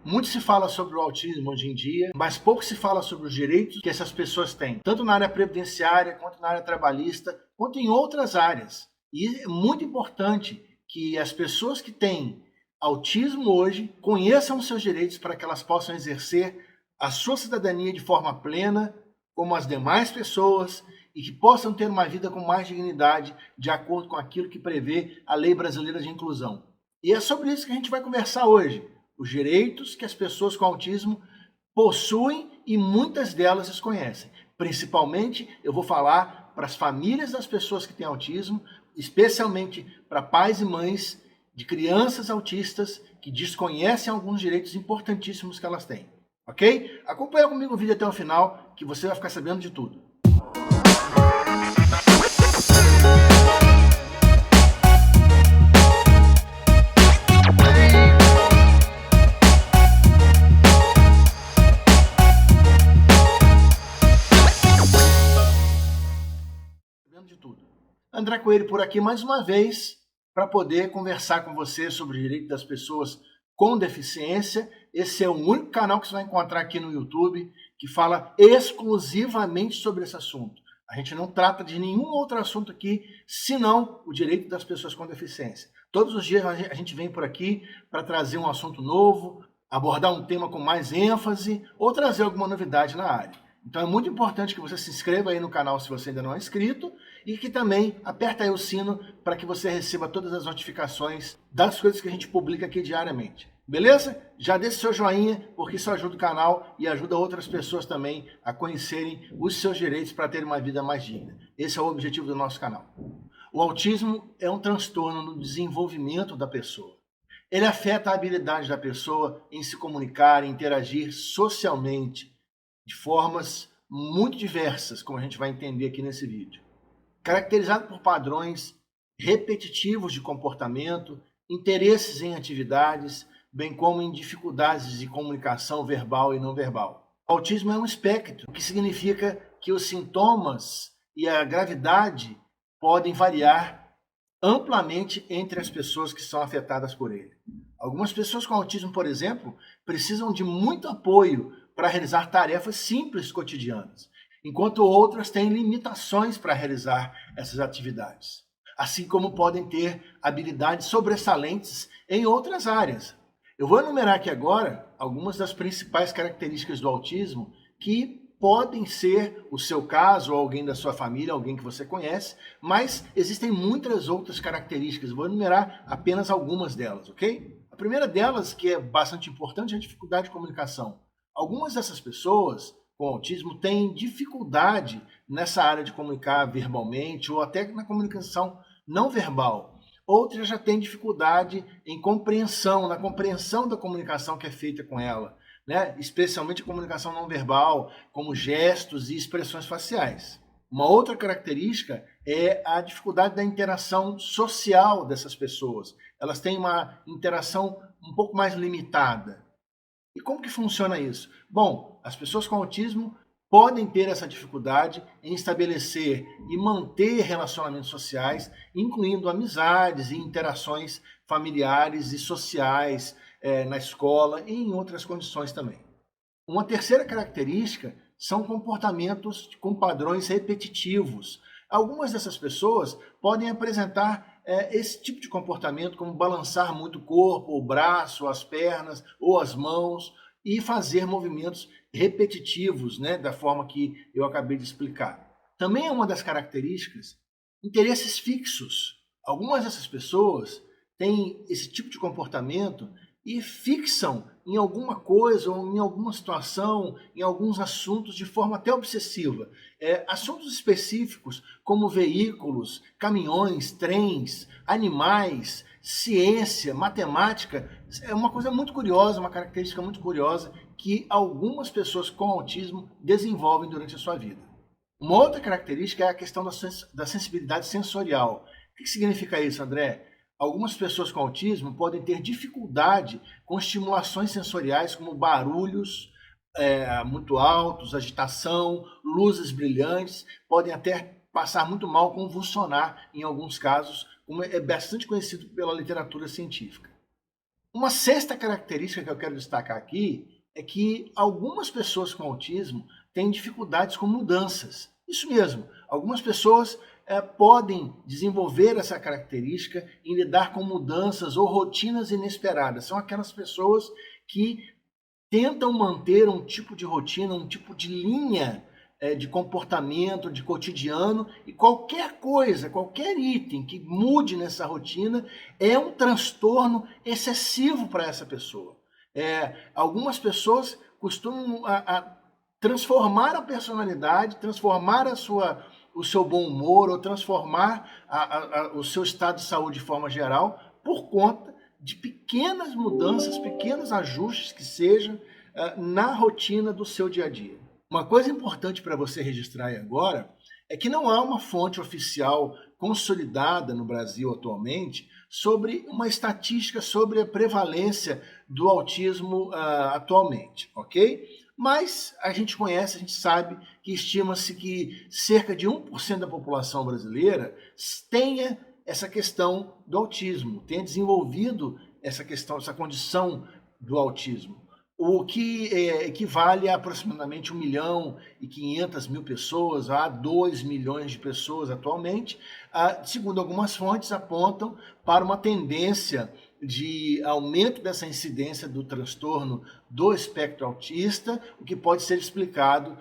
Muito se fala sobre o autismo hoje em dia, mas pouco se fala sobre os direitos que essas pessoas têm, tanto na área previdenciária, quanto na área trabalhista, quanto em outras áreas. E é muito importante que as pessoas que têm autismo hoje conheçam os seus direitos para que elas possam exercer a sua cidadania de forma plena, como as demais pessoas, e que possam ter uma vida com mais dignidade, de acordo com aquilo que prevê a Lei Brasileira de Inclusão. E é sobre isso que a gente vai conversar hoje. Os direitos que as pessoas com autismo possuem e muitas delas desconhecem. Principalmente, eu vou falar para as famílias das pessoas que têm autismo, especialmente para pais e mães de crianças autistas que desconhecem alguns direitos importantíssimos que elas têm. Ok? Acompanha comigo o vídeo até o final, que você vai ficar sabendo de tudo. André Coelho por aqui mais uma vez para poder conversar com você sobre o direito das pessoas com deficiência. Esse é o único canal que você vai encontrar aqui no YouTube que fala exclusivamente sobre esse assunto. A gente não trata de nenhum outro assunto aqui, senão o direito das pessoas com deficiência. Todos os dias a gente vem por aqui para trazer um assunto novo, abordar um tema com mais ênfase ou trazer alguma novidade na área. Então é muito importante que você se inscreva aí no canal se você ainda não é inscrito e que também aperta aí o sino para que você receba todas as notificações das coisas que a gente publica aqui diariamente. Beleza? Já deixe seu joinha, porque isso ajuda o canal e ajuda outras pessoas também a conhecerem os seus direitos para terem uma vida mais digna. Esse é o objetivo do nosso canal. O autismo é um transtorno no desenvolvimento da pessoa. Ele afeta a habilidade da pessoa em se comunicar, em interagir socialmente, de formas muito diversas, como a gente vai entender aqui nesse vídeo. Caracterizado por padrões repetitivos de comportamento, interesses em atividades, bem como em dificuldades de comunicação verbal e não verbal. O autismo é um espectro, o que significa que os sintomas e a gravidade podem variar amplamente entre as pessoas que são afetadas por ele. Algumas pessoas com autismo, por exemplo, precisam de muito apoio para realizar tarefas simples cotidianas, enquanto outras têm limitações para realizar essas atividades, assim como podem ter habilidades sobressalentes em outras áreas. Eu vou enumerar aqui agora algumas das principais características do autismo que podem ser o seu caso, ou alguém da sua família, alguém que você conhece, mas existem muitas outras características. Vou enumerar apenas algumas delas, ok? A primeira delas, que é bastante importante, é a dificuldade de comunicação. Algumas dessas pessoas com autismo têm dificuldade nessa área de comunicar verbalmente ou até na comunicação não verbal. Outras já têm dificuldade em compreensão, na compreensão da comunicação que é feita com ela, né? Especialmente a comunicação não verbal, como gestos e expressões faciais. Uma outra característica é a dificuldade da interação social dessas pessoas. Elas têm uma interação um pouco mais limitada. E como que funciona isso? Bom, as pessoas com autismo podem ter essa dificuldade em estabelecer e manter relacionamentos sociais, incluindo amizades e interações familiares e sociais na escola e em outras condições também. Uma terceira característica são comportamentos com padrões repetitivos. Algumas dessas pessoas podem apresentar esse tipo de comportamento, como balançar muito o corpo, o braço, as pernas ou as mãos e fazer movimentos repetitivos, né, da forma que eu acabei de explicar. Também é uma das características interesses fixos. Algumas dessas pessoas têm esse tipo de comportamento e fixam em alguma coisa ou em alguma situação, em alguns assuntos de forma até obsessiva. Assuntos específicos como veículos, caminhões, trens, animais, ciência, matemática. É uma coisa muito curiosa, uma característica muito curiosa que algumas pessoas com autismo desenvolvem durante a sua vida. Uma outra característica é a questão da sensibilidade sensorial. O que significa isso, André? Algumas pessoas com autismo podem ter dificuldade com estimulações sensoriais como barulhos muito altos, agitação, luzes brilhantes, podem até passar muito mal, convulsionar em alguns casos, como é bastante conhecido pela literatura científica. Uma sexta característica que eu quero destacar aqui é que algumas pessoas com autismo têm dificuldades com mudanças. Isso mesmo, algumas pessoas podem desenvolver essa característica em lidar com mudanças ou rotinas inesperadas. São aquelas pessoas que tentam manter um tipo de rotina, um tipo de linha de comportamento, de cotidiano, e qualquer coisa, qualquer item que mude nessa rotina é um transtorno excessivo para essa pessoa. Algumas pessoas costumam transformar a personalidade, transformar o seu bom humor, ou transformar o seu estado de saúde de forma geral, por conta de pequenas mudanças, pequenos ajustes que sejam na rotina do seu dia a dia. Uma coisa importante para você registrar aí agora é que não há uma fonte oficial consolidada no Brasil atualmente sobre uma estatística sobre a prevalência do autismo atualmente, ok? Mas a gente conhece, a gente sabe que estima-se que cerca de 1% da população brasileira tenha essa questão do autismo, tenha desenvolvido essa questão, essa condição do autismo, o que equivale a aproximadamente 1.500.000 pessoas, a 2 milhões de pessoas atualmente. Segundo algumas fontes, apontam para uma tendência de aumento dessa incidência do transtorno do espectro autista, o que pode ser explicado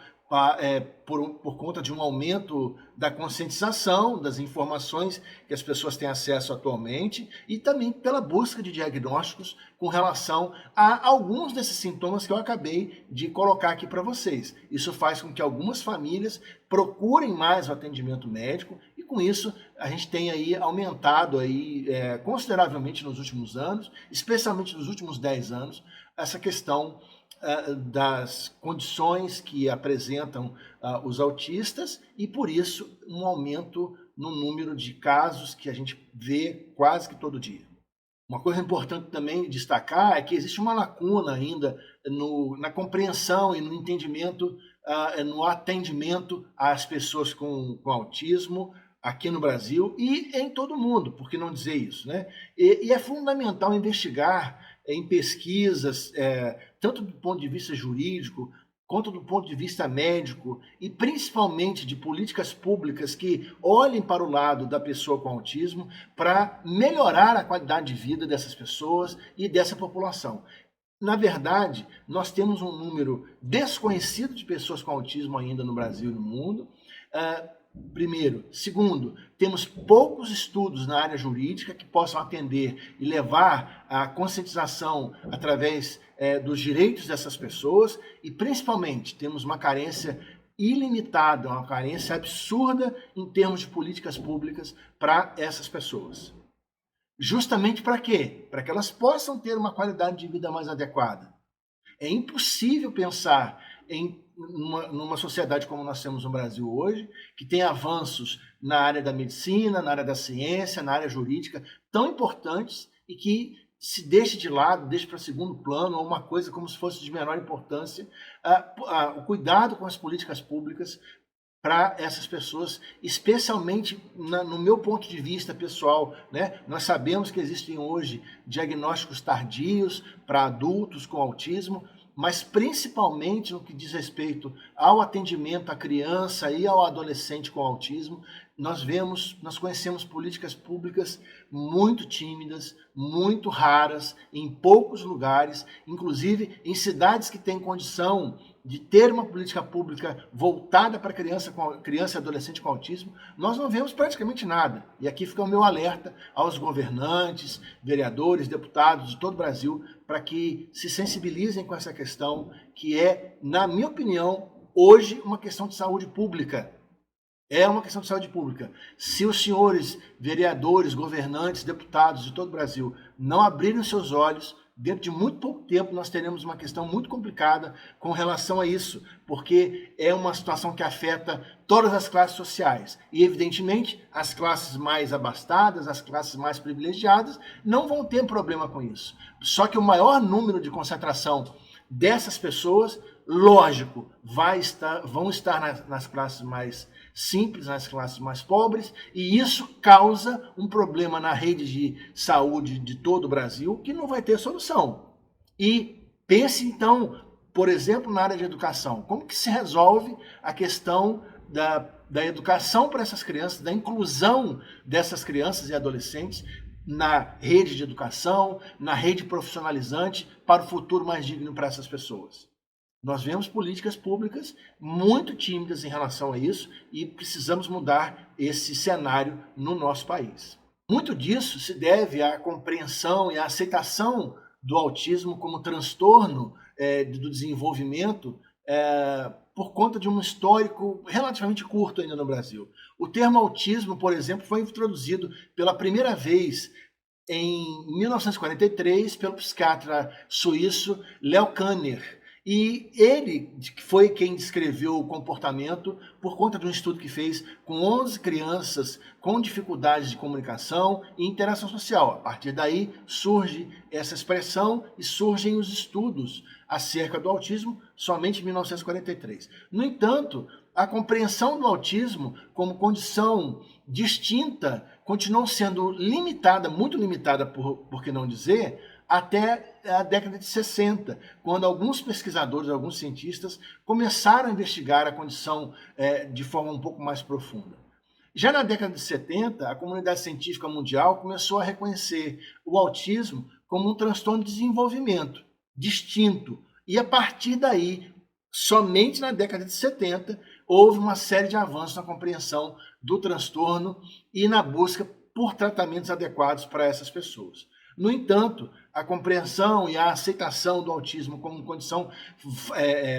por conta de um aumento da conscientização, das informações que as pessoas têm acesso atualmente, e também pela busca de diagnósticos com relação a alguns desses sintomas que eu acabei de colocar aqui para vocês. Isso faz com que algumas famílias procurem mais o atendimento médico, e com isso a gente tem aí aumentado aí, consideravelmente nos últimos anos, especialmente nos últimos 10 anos, essa questão das condições que apresentam os autistas, e por isso um aumento no número de casos que a gente vê quase que todo dia. Uma coisa importante também destacar é que existe uma lacuna ainda na compreensão e no entendimento, no atendimento às pessoas com autismo aqui no Brasil e em todo o mundo, por que não dizer isso, né? E é fundamental investigar em pesquisas, tanto do ponto de vista jurídico, quanto do ponto de vista médico, e principalmente de políticas públicas que olhem para o lado da pessoa com autismo para melhorar a qualidade de vida dessas pessoas e dessa população. Na verdade, nós temos um número desconhecido de pessoas com autismo ainda no Brasil e no mundo. Primeiro. Segundo, temos poucos estudos na área jurídica que possam atender e levar à conscientização através dos direitos dessas pessoas, e principalmente temos uma carência ilimitada, uma carência absurda em termos de políticas públicas para essas pessoas. Justamente para quê? Para que elas possam ter uma qualidade de vida mais adequada. É impossível pensar numa sociedade como nós temos no Brasil hoje, que tem avanços na área da medicina, na área da ciência, na área jurídica, tão importantes, e que se deixe de lado, deixe para segundo plano, ou uma coisa como se fosse de menor importância, o cuidado com as políticas públicas para essas pessoas, especialmente no meu ponto de vista pessoal, né? Nós sabemos que existem hoje diagnósticos tardios para adultos com autismo, mas principalmente no que diz respeito ao atendimento à criança e ao adolescente com autismo, nós conhecemos políticas públicas muito tímidas, muito raras, em poucos lugares, inclusive em cidades que têm condição de ter uma política pública voltada para criança e adolescente com autismo, nós não vemos praticamente nada. E aqui fica o meu alerta aos governantes, vereadores, deputados de todo o Brasil, para que se sensibilizem com essa questão, que é, na minha opinião, hoje uma questão de saúde pública. É uma questão de saúde pública. Se os senhores vereadores, governantes, deputados de todo o Brasil não abrirem os seus olhos, dentro de muito pouco tempo nós teremos uma questão muito complicada com relação a isso, porque é uma situação que afeta todas as classes sociais. E, evidentemente, as classes mais abastadas, as classes mais privilegiadas, não vão ter problema com isso. Só que o maior número de concentração dessas pessoas, lógico, vão estar nas classes mais simples, nas classes mais pobres, e isso causa um problema na rede de saúde de todo o Brasil que não vai ter solução. E pense então, por exemplo, na área de educação. Como que se resolve a questão da educação para essas crianças, da inclusão dessas crianças e adolescentes na rede de educação, na rede profissionalizante, para o futuro mais digno para essas pessoas? Nós vemos políticas públicas muito tímidas em relação a isso e precisamos mudar esse cenário no nosso país. Muito disso se deve à compreensão e à aceitação do autismo como transtorno do desenvolvimento por conta de um histórico relativamente curto ainda no Brasil. O termo autismo, por exemplo, foi introduzido pela primeira vez em 1943 pelo psiquiatra suíço Leo Kanner. E ele foi quem descreveu o comportamento por conta de um estudo que fez com 11 crianças com dificuldades de comunicação e interação social. A partir daí surge essa expressão e surgem os estudos acerca do autismo somente em 1943. No entanto, a compreensão do autismo como condição distinta continuou sendo limitada, muito limitada, por que não dizer, até a década de 60, quando alguns pesquisadores, alguns cientistas começaram a investigar a condição de forma um pouco mais profunda. Já na década de 70, a comunidade científica mundial começou a reconhecer o autismo como um transtorno de desenvolvimento distinto. E a partir daí, somente na década de 70, houve uma série de avanços na compreensão do transtorno e na busca por tratamentos adequados para essas pessoas. No entanto, a compreensão e a aceitação do autismo como condição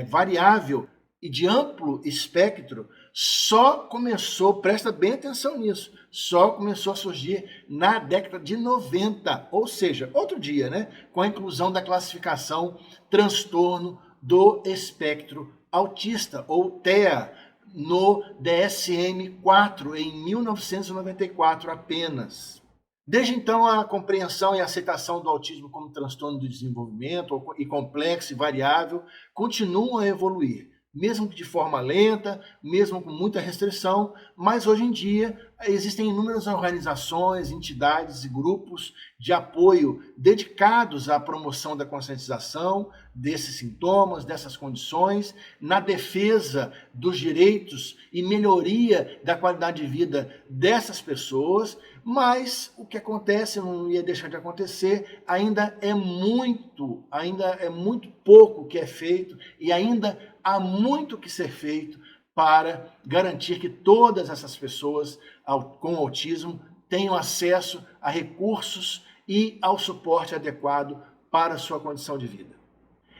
variável e de amplo espectro só começou, presta bem atenção nisso, só começou a surgir na década de 90, ou seja, outro dia, né, com a inclusão da classificação transtorno do espectro autista, ou TEA, no DSM-4, em 1994 apenas. Desde então, a compreensão e a aceitação do autismo como transtorno do desenvolvimento e complexo e variável continuam a evoluir, mesmo que de forma lenta, mesmo com muita restrição, mas hoje em dia existem inúmeras organizações, entidades e grupos de apoio dedicados à promoção da conscientização desses sintomas, dessas condições, na defesa dos direitos e melhoria da qualidade de vida dessas pessoas, mas o que acontece, não ia deixar de acontecer, ainda é muito pouco que é feito e ainda há muito que ser feito para garantir que todas essas pessoas com autismo tenham acesso a recursos e ao suporte adequado para a sua condição de vida.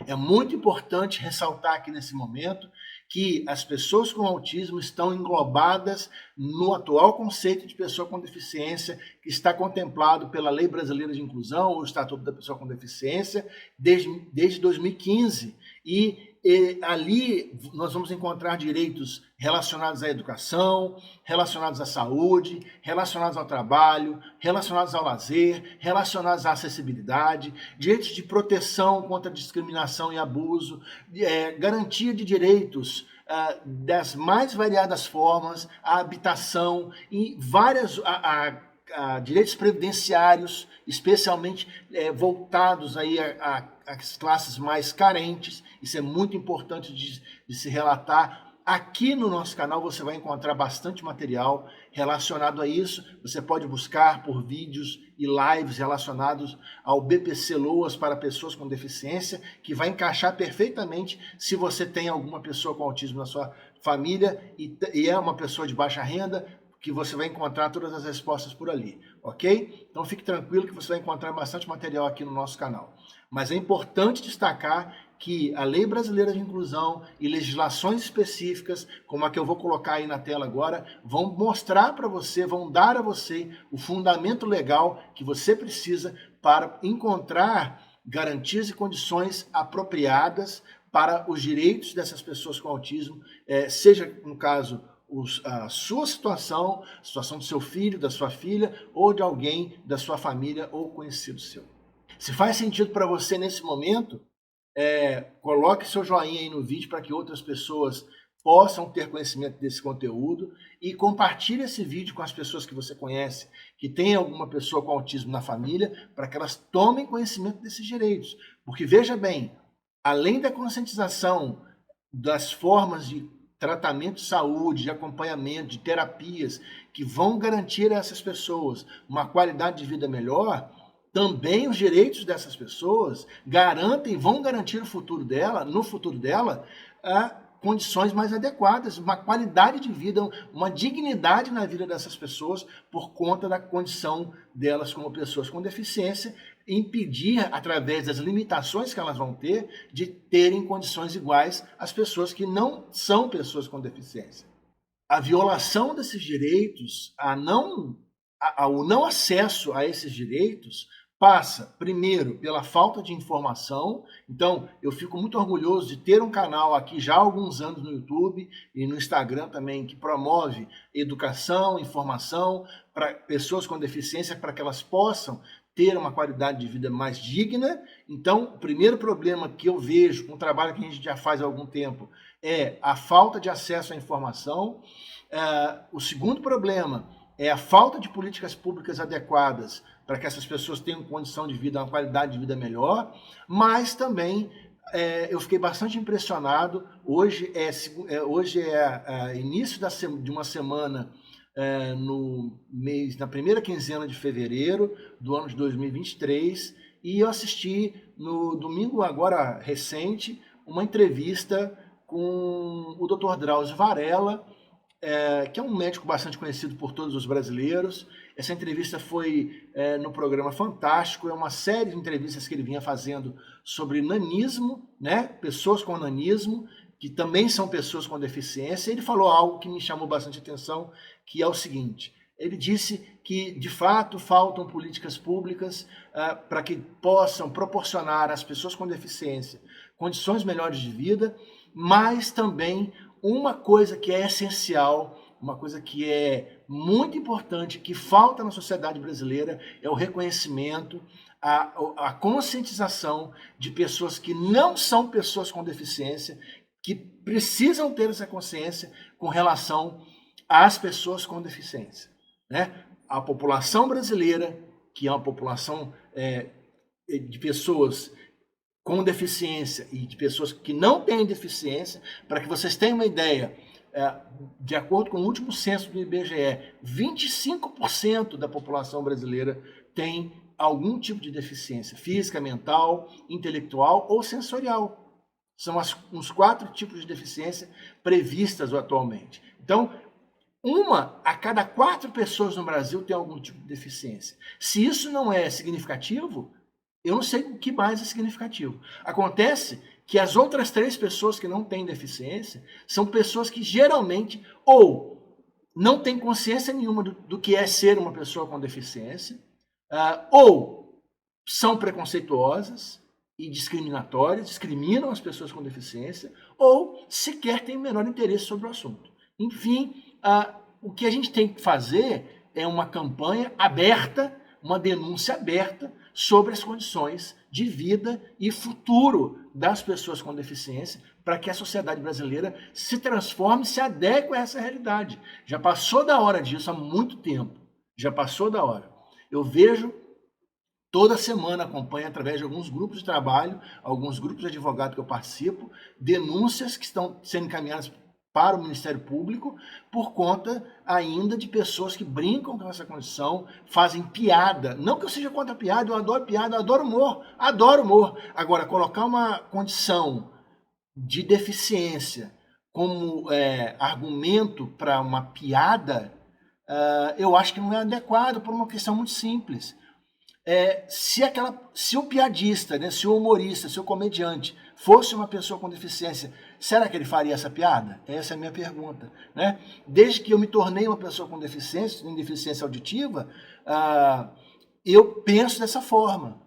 É muito importante ressaltar aqui nesse momento que as pessoas com autismo estão englobadas no atual conceito de pessoa com deficiência que está contemplado pela Lei Brasileira de Inclusão, ou Estatuto da Pessoa com Deficiência, desde 2015. E ali nós vamos encontrar direitos relacionados à educação, relacionados à saúde, relacionados ao trabalho, relacionados ao lazer, relacionados à acessibilidade, direitos de proteção contra discriminação e abuso, garantia de direitos das mais variadas formas, à habitação e direitos previdenciários, especialmente voltados aí às classes mais carentes. Isso é muito importante de se relatar. Aqui no nosso canal você vai encontrar bastante material relacionado a isso. Você pode buscar por vídeos e lives relacionados ao BPC Loas para pessoas com deficiência, que vai encaixar perfeitamente se você tem alguma pessoa com autismo na sua família e é uma pessoa de baixa renda, que você vai encontrar todas as respostas por ali, ok? Então fique tranquilo que você vai encontrar bastante material aqui no nosso canal. Mas é importante destacar que a Lei Brasileira de Inclusão e legislações específicas, como a que eu vou colocar aí na tela agora, vão mostrar para você, vão dar a você o fundamento legal que você precisa para encontrar garantias e condições apropriadas para os direitos dessas pessoas com autismo, seja, no caso, a sua situação, a situação do seu filho, da sua filha, ou de alguém da sua família ou conhecido seu. Se faz sentido para você nesse momento, coloque seu joinha aí no vídeo para que outras pessoas possam ter conhecimento desse conteúdo e compartilhe esse vídeo com as pessoas que você conhece, que tem alguma pessoa com autismo na família, para que elas tomem conhecimento desses direitos. Porque, veja bem, além da conscientização das formas de tratamento de saúde, de acompanhamento, de terapias que vão garantir a essas pessoas uma qualidade de vida melhor, também os direitos dessas pessoas garantem, vão garantir no futuro dela, condições mais adequadas, uma qualidade de vida, uma dignidade na vida dessas pessoas por conta da condição delas como pessoas com deficiência, impedir, através das limitações que elas vão ter, de terem condições iguais às pessoas que não são pessoas com deficiência. A violação desses direitos, o não acesso a esses direitos, passa, primeiro, pela falta de informação. Então, eu fico muito orgulhoso de ter um canal aqui já há alguns anos no YouTube e no Instagram também, que promove educação, informação para pessoas com deficiência, para que elas possam ter uma qualidade de vida mais digna. Então, o primeiro problema que eu vejo com o trabalho que a gente já faz há algum tempo é a falta de acesso à informação. O segundo problema é a falta de políticas públicas adequadas para que essas pessoas tenham condição de vida, uma qualidade de vida melhor, mas também eu fiquei bastante impressionado. Hoje é início de uma semana, na primeira quinzena de fevereiro do ano de 2023, e eu assisti no domingo agora recente uma entrevista com o Dr. Drauzio Varella, que é um médico bastante conhecido por todos os brasileiros. Essa entrevista foi no programa Fantástico, é uma série de entrevistas que ele vinha fazendo sobre nanismo, né? Pessoas com nanismo, que também são pessoas com deficiência. Ele falou algo que me chamou bastante atenção, que é o seguinte: ele disse que, de fato, faltam políticas públicas para que possam proporcionar às pessoas com deficiência condições melhores de vida, mas também uma coisa que é essencial, uma coisa que é muito importante, que falta na sociedade brasileira, é o reconhecimento, a conscientização de pessoas que não são pessoas com deficiência, que precisam ter essa consciência com relação às pessoas com deficiência, né? A população brasileira, que é uma população de pessoas com deficiência e de pessoas que não têm deficiência, para que vocês tenham uma ideia, de acordo com o último censo do IBGE, 25% da população brasileira tem algum tipo de deficiência física, mental, intelectual ou sensorial. São os 4 tipos de deficiência previstas atualmente. Então, 1 a cada 4 pessoas no Brasil tem algum tipo de deficiência. Se isso não é significativo, eu não sei o que mais é significativo. Acontece que as outras 3 pessoas que não têm deficiência são pessoas que geralmente ou não têm consciência nenhuma do que é ser uma pessoa com deficiência, ou são preconceituosas e discriminatórias, discriminam as pessoas com deficiência, ou sequer têm o menor interesse sobre o assunto. Enfim, o que a gente tem que fazer é uma campanha aberta, uma denúncia aberta sobre as condições de vida e futuro das pessoas com deficiência, para que a sociedade brasileira se transforme, se adeque a essa realidade. Já passou da hora disso há muito tempo. Já passou da hora. Eu vejo toda semana, acompanho através de alguns grupos de trabalho, alguns grupos de advogados que eu participo, denúncias que estão sendo encaminhadas para o Ministério Público, por conta ainda de pessoas que brincam com essa condição, fazem piada. Não que eu seja contra piada, eu adoro humor, adoro humor. Agora, colocar uma condição de deficiência como argumento para uma piada, eu acho que não é adequado, por uma questão muito simples. Se o piadista, né, se o humorista, se o comediante fosse uma pessoa com deficiência, será que ele faria essa piada? Essa é a minha pergunta, né? Desde que eu me tornei uma pessoa com deficiência, com deficiência auditiva, eu penso dessa forma,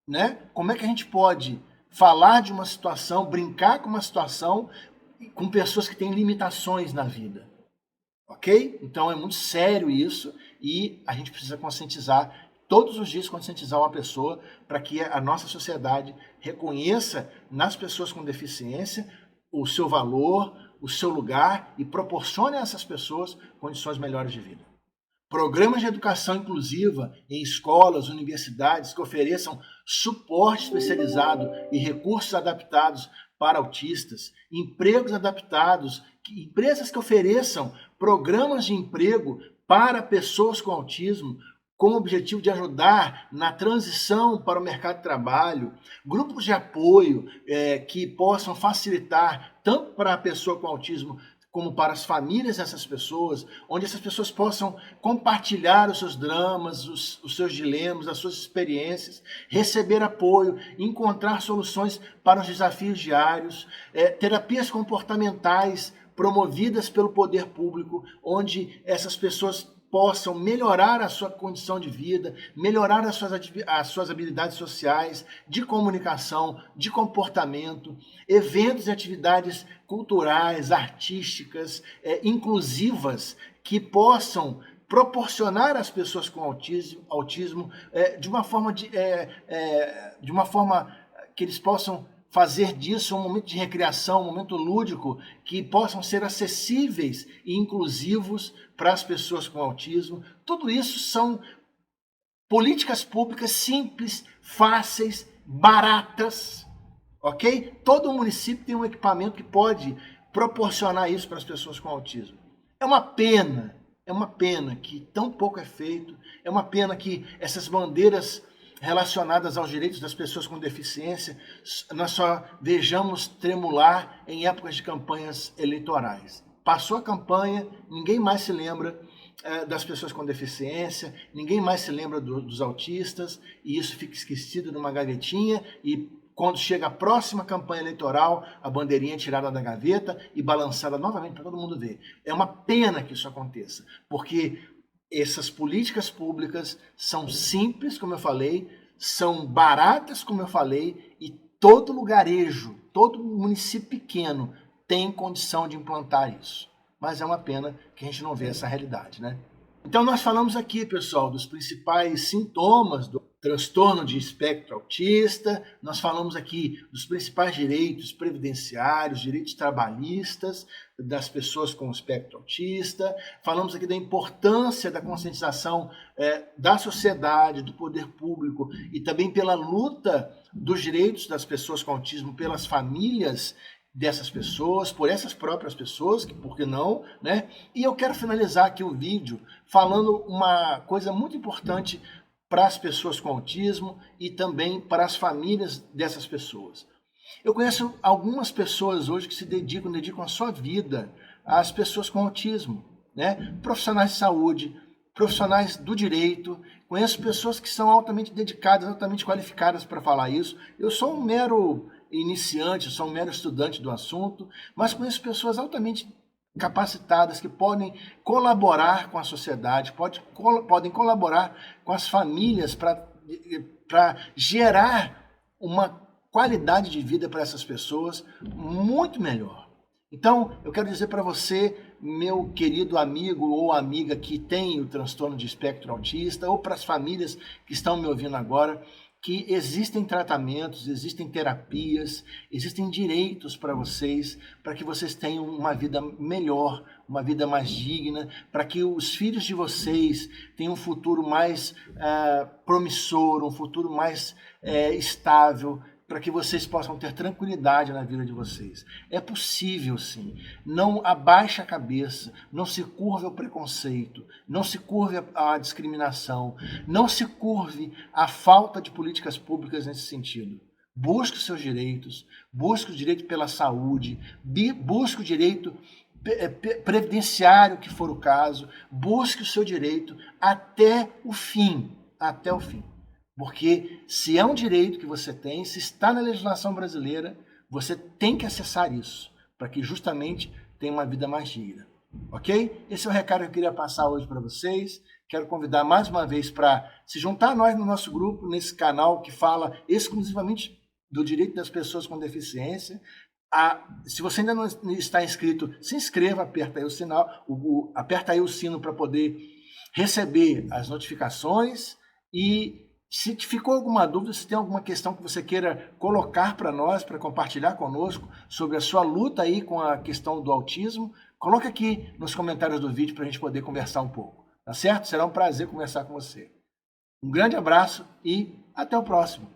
né? Como é que a gente pode falar de uma situação, brincar com uma situação com pessoas que têm limitações na vida? Ok? Então é muito sério isso e a gente precisa conscientizar todos os dias conscientizar uma pessoa para que a nossa sociedade reconheça nas pessoas com deficiência o seu valor, o seu lugar e proporcione a essas pessoas condições melhores de vida. Programas de educação inclusiva em escolas, universidades que ofereçam suporte especializado e recursos adaptados para autistas, empregos adaptados, empresas que ofereçam programas de emprego para pessoas com autismo, com o objetivo de ajudar na transição para o mercado de trabalho, grupos de apoio que possam facilitar tanto para a pessoa com autismo como para as famílias dessas pessoas, onde essas pessoas possam compartilhar os seus dramas, os seus dilemas, as suas experiências, receber apoio, encontrar soluções para os desafios diários, terapias comportamentais promovidas pelo poder público, onde essas pessoas possam melhorar a sua condição de vida, melhorar as suas habilidades sociais, de comunicação, de comportamento, eventos e atividades culturais, artísticas, inclusivas, que possam proporcionar às pessoas com autismo de uma forma que eles possam fazer disso um momento de recreação, um momento lúdico, que possam ser acessíveis e inclusivos para as pessoas com autismo. Tudo isso são políticas públicas simples, fáceis, baratas, ok? Todo município tem um equipamento que pode proporcionar isso para as pessoas com autismo. É uma pena que tão pouco é feito, é uma pena que essas bandeiras relacionadas aos direitos das pessoas com deficiência, nós só vejamos tremular em épocas de campanhas eleitorais. Passou a campanha, ninguém mais se lembra das pessoas com deficiência, ninguém mais se lembra dos autistas, e isso fica esquecido numa gavetinha, e quando chega a próxima campanha eleitoral, a bandeirinha é tirada da gaveta e balançada novamente para todo mundo ver. É uma pena que isso aconteça, porque essas políticas públicas são simples, como eu falei, são baratas, como eu falei, e todo lugarejo, todo município pequeno tem condição de implantar isso. Mas é uma pena que a gente não vê essa realidade, né? Então nós falamos aqui, pessoal, dos principais sintomas do transtorno de espectro autista, nós falamos aqui dos principais direitos previdenciários, direitos trabalhistas das pessoas com espectro autista, falamos aqui da importância da conscientização da sociedade, do poder público e também pela luta dos direitos das pessoas com autismo pelas famílias dessas pessoas, por essas próprias pessoas, que por que não, né? E eu quero finalizar aqui o vídeo falando uma coisa muito importante para as pessoas com autismo e também para as famílias dessas pessoas. Eu conheço algumas pessoas hoje que se dedicam a sua vida às pessoas com autismo, né? Profissionais de saúde, profissionais do direito, conheço pessoas que são altamente dedicadas, altamente qualificadas para falar isso. Eu sou um mero iniciante, sou um mero estudante do assunto, mas conheço pessoas altamente capacitadas que podem colaborar com a sociedade, podem colaborar com as famílias para gerar uma qualidade de vida para essas pessoas muito melhor. Então, eu quero dizer para você, meu querido amigo ou amiga que tem o transtorno de espectro autista, ou para as famílias que estão me ouvindo agora, que existem tratamentos, existem terapias, existem direitos para vocês, para que vocês tenham uma vida melhor, uma vida mais digna, para que os filhos de vocês tenham um futuro mais promissor, um futuro mais estável, para que vocês possam ter tranquilidade na vida de vocês. É possível, sim. Não abaixe a cabeça, não se curve ao preconceito, não se curve à discriminação, não se curve à falta de políticas públicas nesse sentido. Busque os seus direitos, busque o direito pela saúde, busque o direito previdenciário, que for o caso, busque o seu direito até o fim, até o fim. Porque se é um direito que você tem, se está na legislação brasileira, você tem que acessar isso, para que justamente tenha uma vida mais digna. Ok? Esse é o recado que eu queria passar hoje para vocês. Quero convidar mais uma vez para se juntar a nós no nosso grupo, nesse canal que fala exclusivamente do direito das pessoas com deficiência. Se você ainda não está inscrito, se inscreva, aperta aí o sinal, aperta aí o sino para poder receber as notificações E se te ficou alguma dúvida, se tem alguma questão que você queira colocar para nós, para compartilhar conosco sobre a sua luta aí com a questão do autismo, coloca aqui nos comentários do vídeo para a gente poder conversar um pouco, tá certo? Será um prazer conversar com você. Um grande abraço e até o próximo.